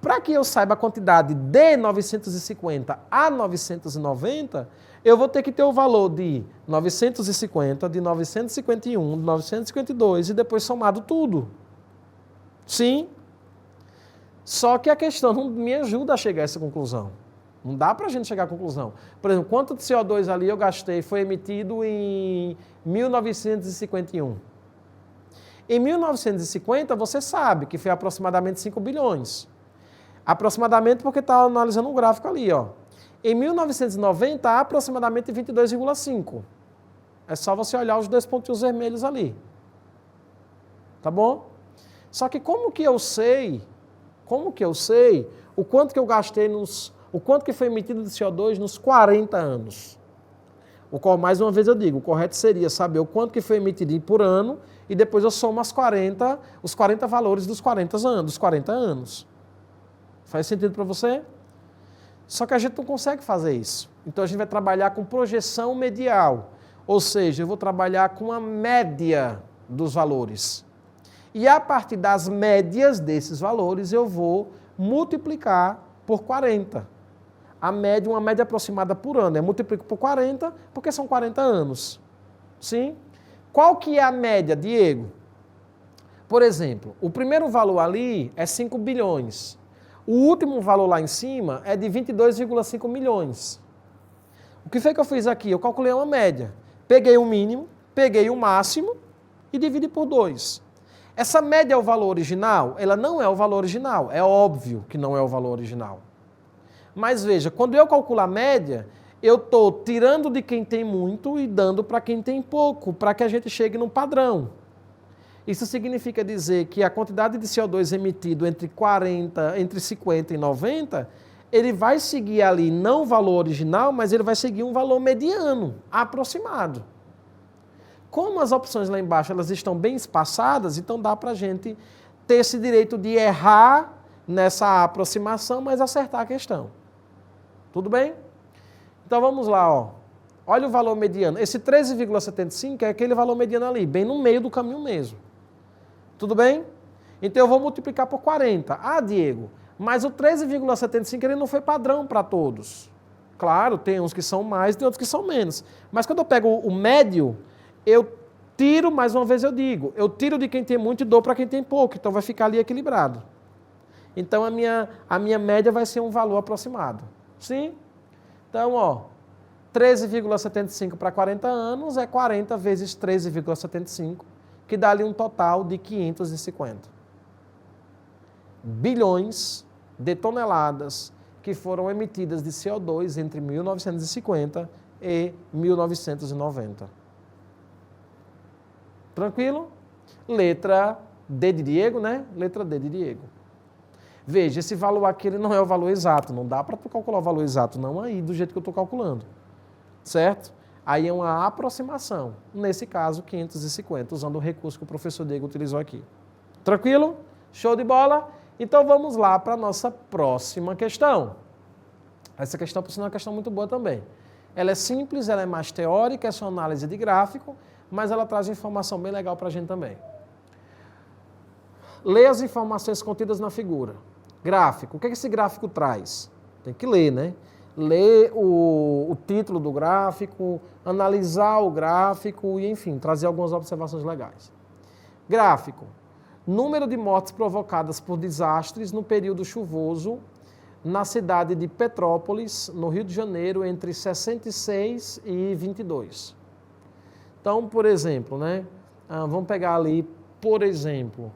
Para que eu saiba a quantidade de 950 a 990, eu vou ter que ter o valor de 950, de 951, de 952 e depois somado tudo. Sim? Só que a questão não me ajuda a chegar a essa conclusão. Não dá para a gente chegar à conclusão. Por exemplo, quanto de CO2 ali eu gastei foi emitido em 1951? Em 1950, você sabe que foi aproximadamente 5 bilhões. Aproximadamente porque está analisando um gráfico ali, ó. Em 1990, aproximadamente 22,5. É só você olhar os 2 pontinhos vermelhos ali. Tá bom? Só que como que eu sei o quanto que eu gastei o quanto que foi emitido de CO2 nos 40 anos? Mais uma vez eu digo, o correto seria saber o quanto que foi emitido por ano e depois eu somo os 40 valores dos 40 anos. Faz sentido para você? Só que a gente não consegue fazer isso. Então a gente vai trabalhar com projeção medial, ou seja, eu vou trabalhar com a média dos valores. E a partir das médias desses valores eu vou multiplicar por 40. Uma média aproximada por ano. Eu multiplico por 40 porque são 40 anos. Sim? Qual que é a média, Diego? Por exemplo, o primeiro valor ali é 5 bilhões. O último valor lá em cima é de 22,5 milhões. O que foi que eu fiz aqui? Eu calculei uma média. Peguei o mínimo, peguei o máximo e dividi por 2. Essa média é o valor original? Ela não é o valor original. É óbvio que não é o valor original. Mas veja, quando eu calculo a média, eu estou tirando de quem tem muito e dando para quem tem pouco, para que a gente chegue num padrão. Isso significa dizer que a quantidade de CO2 emitido entre 50 e 90, ele vai seguir ali não o valor original, mas ele vai seguir um valor mediano, aproximado. Como as opções lá embaixo elas estão bem espaçadas, então dá para a gente ter esse direito de errar nessa aproximação, mas acertar a questão. Tudo bem? Então vamos lá, ó. Olha o valor mediano. Esse 13,75 é aquele valor mediano ali, bem no meio do caminho mesmo. Tudo bem? Então eu vou multiplicar por 40. Ah, Diego, mas o 13,75 ele não foi padrão para todos. Claro, tem uns que são mais, tem outros que são menos. Mas quando eu pego o médio, eu tiro, mais uma vez eu digo, eu tiro de quem tem muito e dou para quem tem pouco. Então vai ficar ali equilibrado. Então a minha média vai ser um valor aproximado. Sim? Então, ó, 13,75 para 40 anos é 40 vezes 13,75, que dá ali um total de 550 bilhões de toneladas que foram emitidas de CO2 entre 1950 e 1990. Tranquilo? Letra D de Diego, né? Letra D de Diego. Veja, esse valor aqui ele não é o valor exato, não dá para tu calcular o valor exato, não aí, do jeito que eu estou calculando. Certo? Aí é uma aproximação. Nesse caso, 550, usando o recurso que o professor Diego utilizou aqui. Tranquilo? Show de bola? Então vamos lá para a nossa próxima questão. Essa questão, por sinal, é uma questão muito boa também. Ela é simples, ela é mais teórica, é só análise de gráfico, mas ela traz informação bem legal para a gente também. Lê as informações contidas na figura. Gráfico. O que esse gráfico traz? Tem que ler, né? Ler o título do gráfico, analisar o gráfico e, enfim, trazer algumas observações legais. Gráfico. Número de mortes provocadas por desastres no período chuvoso na cidade de Petrópolis, no Rio de Janeiro, entre 66 e 22. Então, por exemplo, né? Vamos pegar ali, por exemplo,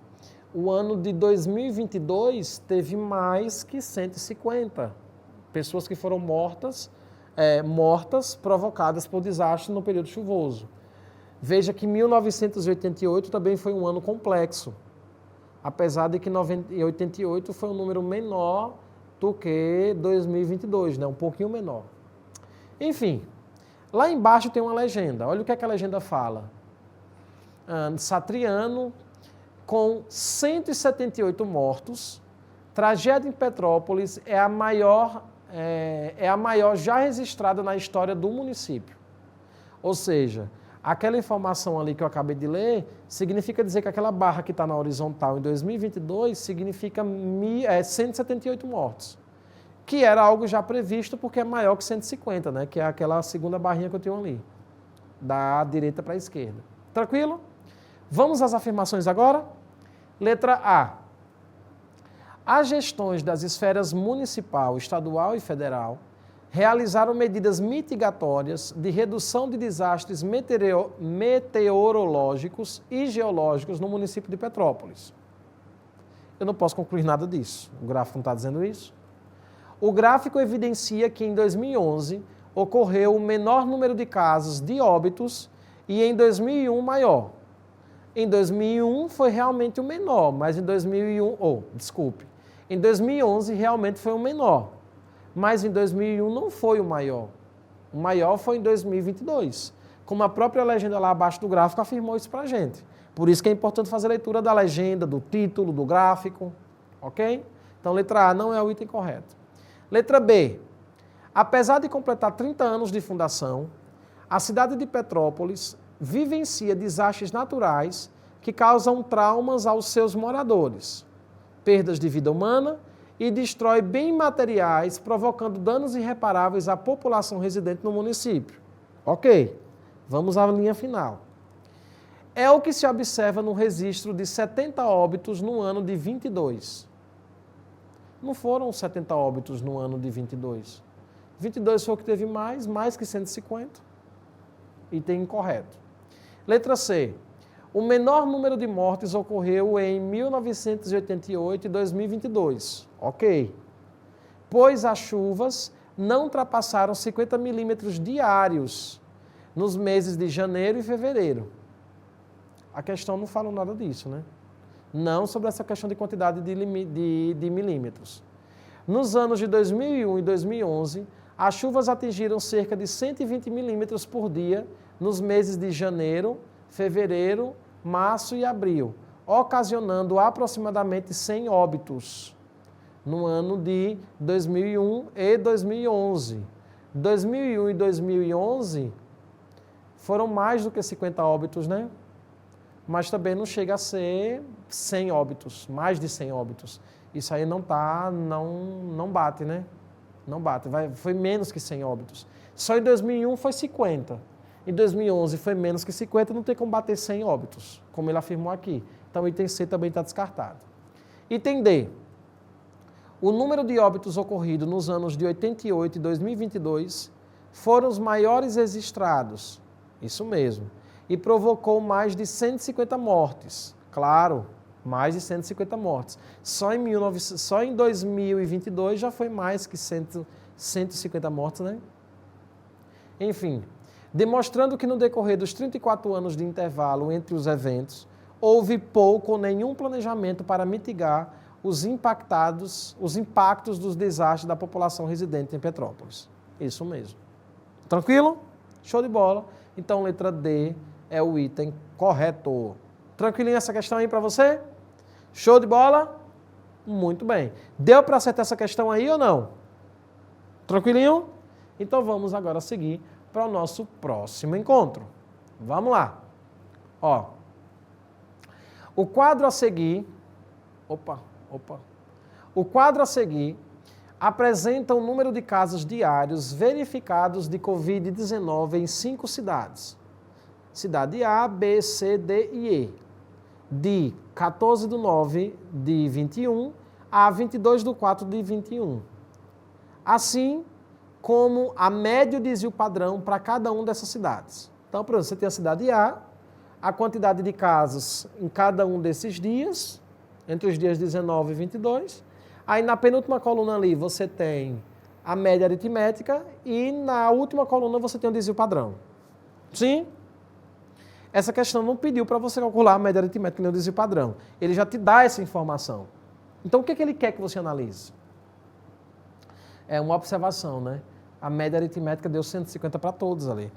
o ano de 2022 teve mais que 150 pessoas que foram mortas provocadas por desastre no período chuvoso. Veja que 1988 também foi um ano complexo, apesar de que 88 foi um número menor do que 2022, né? Um pouquinho menor. Enfim, lá embaixo tem uma legenda. Olha o que a legenda fala. Satriano, com 178 mortos, tragédia em Petrópolis é a maior já registrada na história do município. Ou seja, aquela informação ali que eu acabei de ler, significa dizer que aquela barra que está na horizontal em 2022 significa 178 mortos. que era algo já previsto porque é maior que 150, né? Que é aquela segunda barrinha que eu tenho ali, da direita para a esquerda. Tranquilo? Vamos às afirmações agora? Letra A. As gestões das esferas municipal, estadual e federal realizaram medidas mitigatórias de redução de desastres meteorológicos e geológicos no município de Petrópolis. Eu não posso concluir nada disso. O gráfico não está dizendo isso. O gráfico evidencia que em 2011 ocorreu o menor número de casos de óbitos e em 2001 maior. Em 2001 foi realmente o menor, mas em 2011 realmente foi o menor, mas em 2001 não foi o maior. O maior foi em 2022, como a própria legenda lá abaixo do gráfico afirmou isso para a gente. Por isso que é importante fazer a leitura da legenda, do título, do gráfico, ok? Então, letra A não é o item correto. Letra B. Apesar de completar 30 anos de fundação, a cidade de Petrópolis vivencia desastres naturais que causam traumas aos seus moradores, perdas de vida humana e destrói bens materiais, provocando danos irreparáveis à população residente no município. Ok, vamos à linha final. É o que se observa no registro de 70 óbitos no ano de 22. Não foram 70 óbitos no ano de 22. 22 foi o que teve mais que 150. Item incorreto. Letra C. O menor número de mortes ocorreu em 1988 e 2022. Ok. Pois as chuvas não ultrapassaram 50 milímetros diários nos meses de janeiro e fevereiro. A questão não fala nada disso, né? Não sobre essa questão de quantidade de milímetros. Nos anos de 2001 e 2011, as chuvas atingiram cerca de 120 milímetros por dia nos meses de janeiro, fevereiro, março e abril, ocasionando aproximadamente 100 óbitos no ano de 2001 e 2011. 2001 e 2011 foram mais do que 50 óbitos, né? Mas também não chega a ser 100 óbitos, mais de 100 óbitos. Isso aí não bate, né? Não bate, foi menos que 100 óbitos. Só em 2001 foi 50. Em 2011 foi menos que 50, não tem como bater 100 óbitos, como ele afirmou aqui. Então o item C também está descartado. Item D. O número de óbitos ocorridos nos anos de 88 e 2022 foram os maiores registrados. Isso mesmo. E provocou mais de 150 mortes. Claro, mais de 150 mortes. Só em 2022 já foi mais que 150 mortes, né? Enfim, demonstrando que no decorrer dos 34 anos de intervalo entre os eventos, houve pouco ou nenhum planejamento para mitigar os impactos dos desastres da população residente em Petrópolis. Isso mesmo. Tranquilo? Show de bola. Então, letra D é o item correto. Tranquilinho essa questão aí para você? Show de bola? Muito bem. Deu para acertar essa questão aí ou não? Tranquilinho? Então vamos agora seguir para o nosso próximo encontro. Vamos lá. Ó. O quadro a seguir... O quadro a seguir apresenta o número de casos diários verificados de Covid-19 em 5 cidades. Cidade A, B, C, D e E. De 14/9 de 21 a 22/4 de 21. Assim como a média desvio padrão para cada uma dessas cidades. Então, por exemplo, você tem a cidade A, a quantidade de casos em cada um desses dias, entre os dias 19 e 22. Aí na penúltima coluna ali você tem a média aritmética e na última coluna você tem o desvio padrão. Sim? Essa questão não pediu para você calcular a média aritmética nem o desvio padrão. Ele já te dá essa informação. Então o que ele quer que você analise? É uma observação, né? A média aritmética deu 150 para todos ali.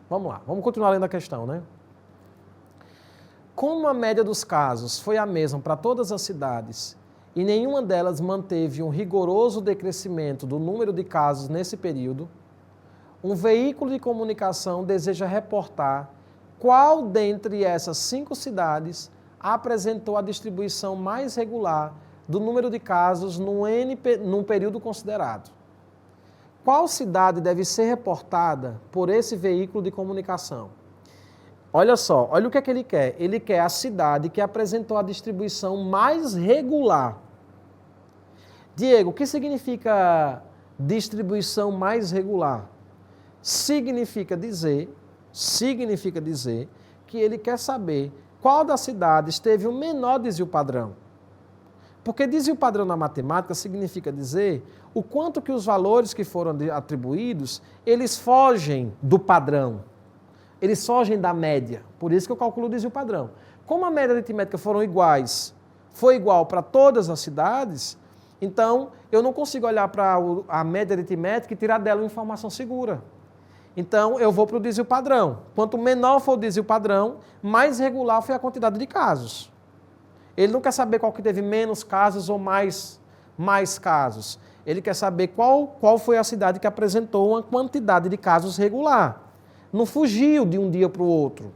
Vamos lá, vamos continuar lendo a questão, né? Como a média dos casos foi a mesma para todas as cidades e nenhuma delas manteve um rigoroso decrescimento do número de casos nesse período, um veículo de comunicação deseja reportar qual dentre essas 5 cidades apresentou a distribuição mais regular do número de casos num período considerado. Qual cidade deve ser reportada por esse veículo de comunicação? Olha só, olha o que é que ele quer. Ele quer a cidade que apresentou a distribuição mais regular. Diego, o que significa distribuição mais regular? Significa dizer que ele quer saber qual das cidades teve o menor desvio padrão. Porque desvio padrão na matemática significa dizer o quanto que os valores que foram atribuídos, eles fogem do padrão. Eles fogem da média. Por isso que eu calculo o desvio padrão. Como a média aritmética foi igual para todas as cidades, então eu não consigo olhar para a média aritmética e tirar dela uma informação segura. Então eu vou para o desvio padrão. Quanto menor for o desvio padrão, mais regular foi a quantidade de casos. Ele não quer saber qual que teve menos casos ou mais casos. Ele quer saber qual foi a cidade que apresentou uma quantidade de casos regular. Não fugiu de um dia para o outro.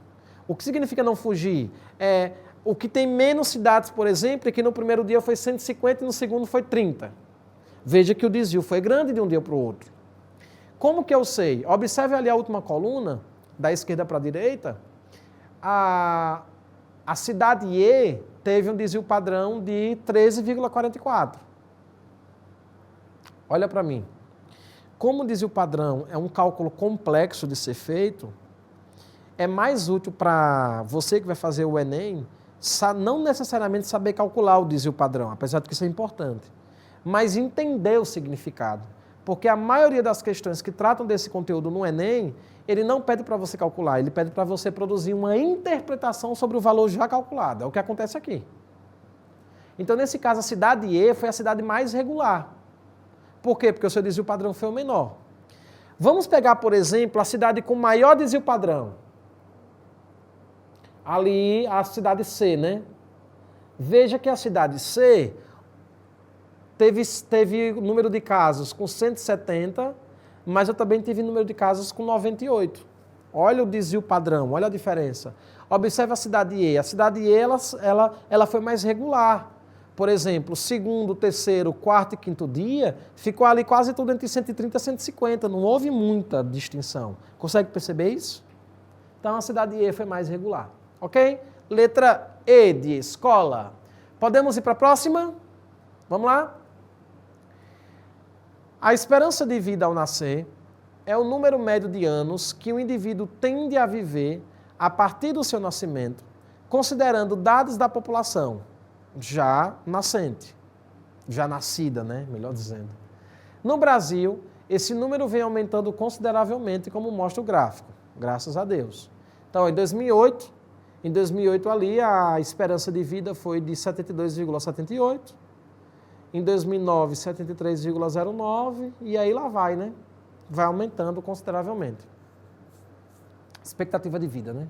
O que significa não fugir? O que tem menos cidades, por exemplo, é que no primeiro dia foi 150 e no segundo foi 30. Veja que o desvio foi grande de um dia para o outro. Como que eu sei? Observe ali a última coluna, da esquerda para a direita. A cidade E teve um desvio padrão de 13,44. Olha para mim. Como o desvio padrão é um cálculo complexo de ser feito, é mais útil para você que vai fazer o Enem, não necessariamente saber calcular o desvio padrão, apesar de que isso é importante, mas entender o significado. Porque a maioria das questões que tratam desse conteúdo no Enem, ele não pede para você calcular, ele pede para você produzir uma interpretação sobre o valor já calculado. É o que acontece aqui. Então, nesse caso, a cidade E foi a cidade mais regular. Por quê? Porque o seu desvio padrão foi o menor. Vamos pegar, por exemplo, a cidade com maior desvio padrão. Ali, a cidade C, né? Veja que a cidade C teve número de casos com 170, mas eu também tive número de casos com 98. Olha o desvio padrão, olha a diferença. Observe a cidade E. A cidade E, ela foi mais regular. Por exemplo, segundo, terceiro, quarto e quinto dia, ficou ali quase tudo entre 130 e 150, não houve muita distinção. Consegue perceber isso? Então a cidade E foi mais regular, ok? Letra E de escola. Podemos ir para a próxima? Vamos lá? A esperança de vida ao nascer é o número médio de anos que o indivíduo tende a viver a partir do seu nascimento, considerando dados da população já nascente, já nascida, né? Melhor dizendo. No Brasil, esse número vem aumentando consideravelmente, como mostra o gráfico, graças a Deus. Então, em 2008 ali a esperança de vida foi de 72,78, em 2009, 73,09, e aí lá vai, né? Vai aumentando consideravelmente. Expectativa de vida, né?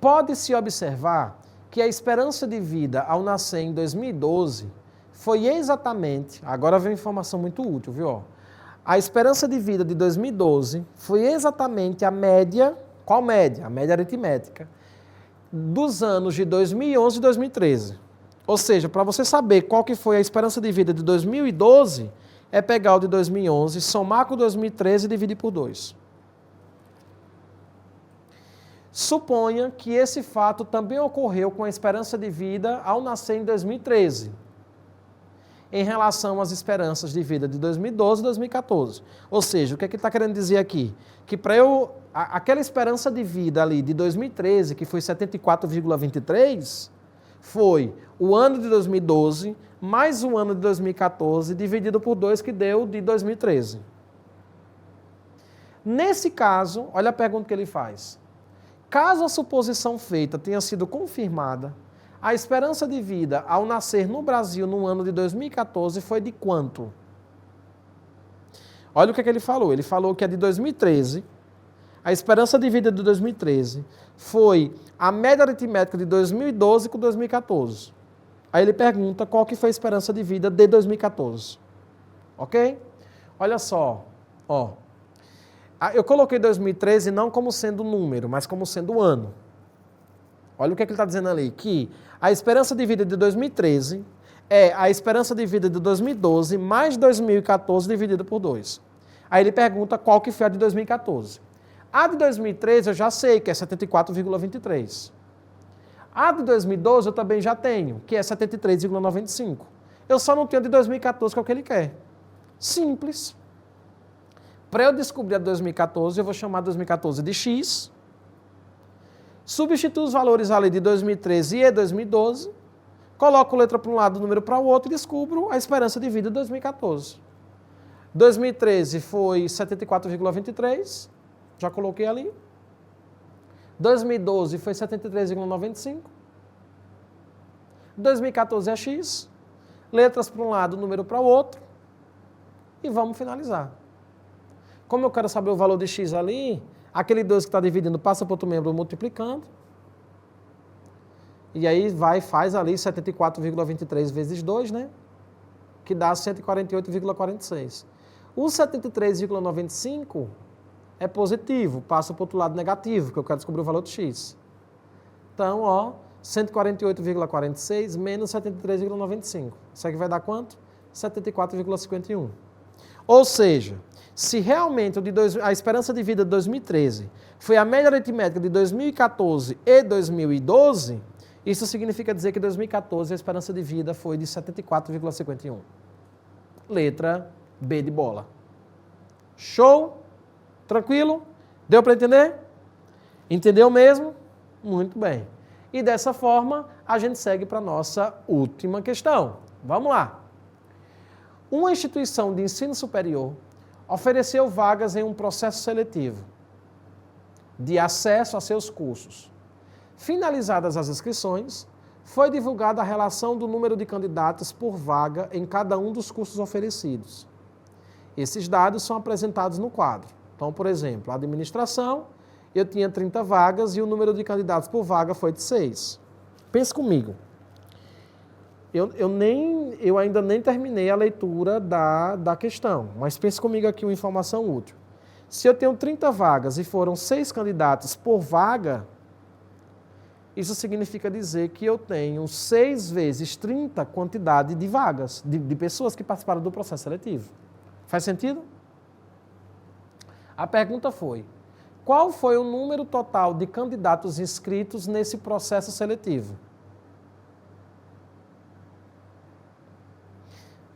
Pode-se observar que a esperança de vida ao nascer em 2012 foi exatamente, agora vem uma informação muito útil, viu? A esperança de vida de 2012 foi exatamente a média, qual média? A média aritmética, dos anos de 2011 e 2013. Ou seja, para você saber qual que foi a esperança de vida de 2012, é pegar o de 2011, somar com 2013 e dividir por 2. Suponha que esse fato também ocorreu com a esperança de vida ao nascer em 2013, em relação às esperanças de vida de 2012 e 2014. Ou seja, o que é que ele está querendo dizer aqui? Que para aquela esperança de vida ali de 2013, que foi 74,23, foi o ano de 2012 mais o ano de 2014 dividido por 2, que deu de 2013. Nesse caso, olha a pergunta que ele faz. Caso a suposição feita tenha sido confirmada, a esperança de vida ao nascer no Brasil no ano de 2014 foi de quanto? Olha o que é que ele falou. Ele falou que a de 2013, a esperança de vida de 2013 foi a média aritmética de 2012 com 2014. Aí ele pergunta qual que foi a esperança de vida de 2014. Ok? Olha só, ó. Eu coloquei 2013 não como sendo número, mas como sendo ano. Olha o que ele está dizendo ali, que a esperança de vida de 2013 é a esperança de vida de 2012 mais 2014 dividido por 2. Aí ele pergunta qual que foi a de 2014. A de 2013 eu já sei, que é 74,23. A de 2012 eu também já tenho, que é 73,95. Eu só não tenho a de 2014, que é o que ele quer. Simples. Para eu descobrir a de 2014, eu vou chamar 2014 de X, substituo os valores ali de 2013 e 2012, coloco letra para um lado, número para o outro e descubro a esperança de vida de 2014. 2013 foi 74,23, já coloquei ali. 2012 foi 73,95. 2014 é X, letras para um lado, número para o outro, e vamos finalizar. Como eu quero saber o valor de X ali, aquele 2 que está dividindo passa para outro membro multiplicando, e aí faz ali 74,23 vezes 2, né? Que dá 148,46. O 73,95 é positivo, passa para o outro lado negativo, que eu quero descobrir o valor de X. Então, ó, 148,46 menos 73,95. Isso aqui vai dar quanto? 74,51. Ou seja, se realmente a esperança de vida de 2013 foi a média aritmética de 2014 e 2012, isso significa dizer que em 2014 a esperança de vida foi de 74,51. Letra B de bola. Show? Tranquilo? Deu para entender? Entendeu mesmo? Muito bem. E dessa forma, a gente segue para a nossa última questão. Vamos lá. Uma instituição de ensino superior ofereceu vagas em um processo seletivo de acesso a seus cursos. Finalizadas as inscrições, foi divulgada a relação do número de candidatos por vaga em cada um dos cursos oferecidos. Esses dados são apresentados no quadro. Então, por exemplo, a administração, eu tinha 30 vagas e o número de candidatos por vaga foi de 6. Pense comigo. Eu ainda nem terminei a leitura da questão, mas pense comigo aqui uma informação útil. Se eu tenho 30 vagas e foram 6 candidatos por vaga, isso significa dizer que eu tenho 6 vezes 30 quantidade de vagas, de pessoas que participaram do processo seletivo. Faz sentido? A pergunta foi: qual foi o número total de candidatos inscritos nesse processo seletivo?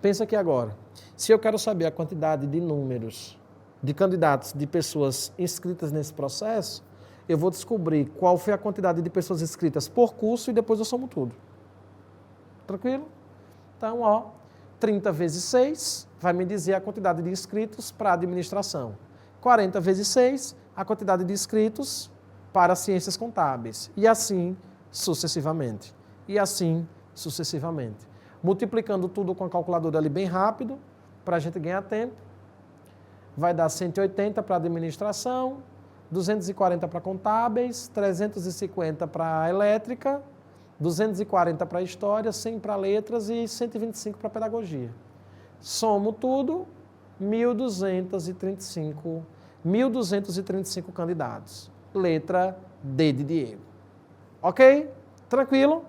Pensa aqui agora. Se eu quero saber a quantidade de números de candidatos, de pessoas inscritas nesse processo, eu vou descobrir qual foi a quantidade de pessoas inscritas por curso e depois eu somo tudo. Tranquilo? Então, ó, 30 vezes 6 vai me dizer a quantidade de inscritos para a administração. 40 vezes 6, a quantidade de inscritos para ciências contábeis. E assim sucessivamente. E assim sucessivamente. Multiplicando tudo com a calculadora ali bem rápido, para a gente ganhar tempo, vai dar 180 para a administração, 240 para contábeis, 350 para elétrica, 240 para história, 100 para letras e 125 para pedagogia. Somo tudo, 1.235 candidatos. Letra D de Diego. Ok? Tranquilo?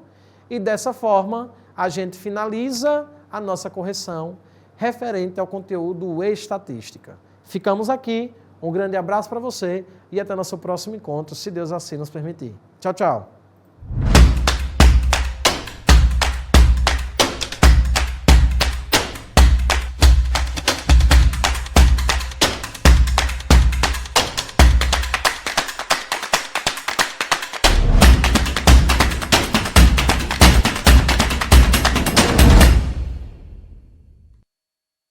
E dessa forma, a gente finaliza a nossa correção referente ao conteúdo estatística. Ficamos aqui. Um grande abraço para você e até nosso próximo encontro, se Deus assim nos permitir. Tchau, tchau.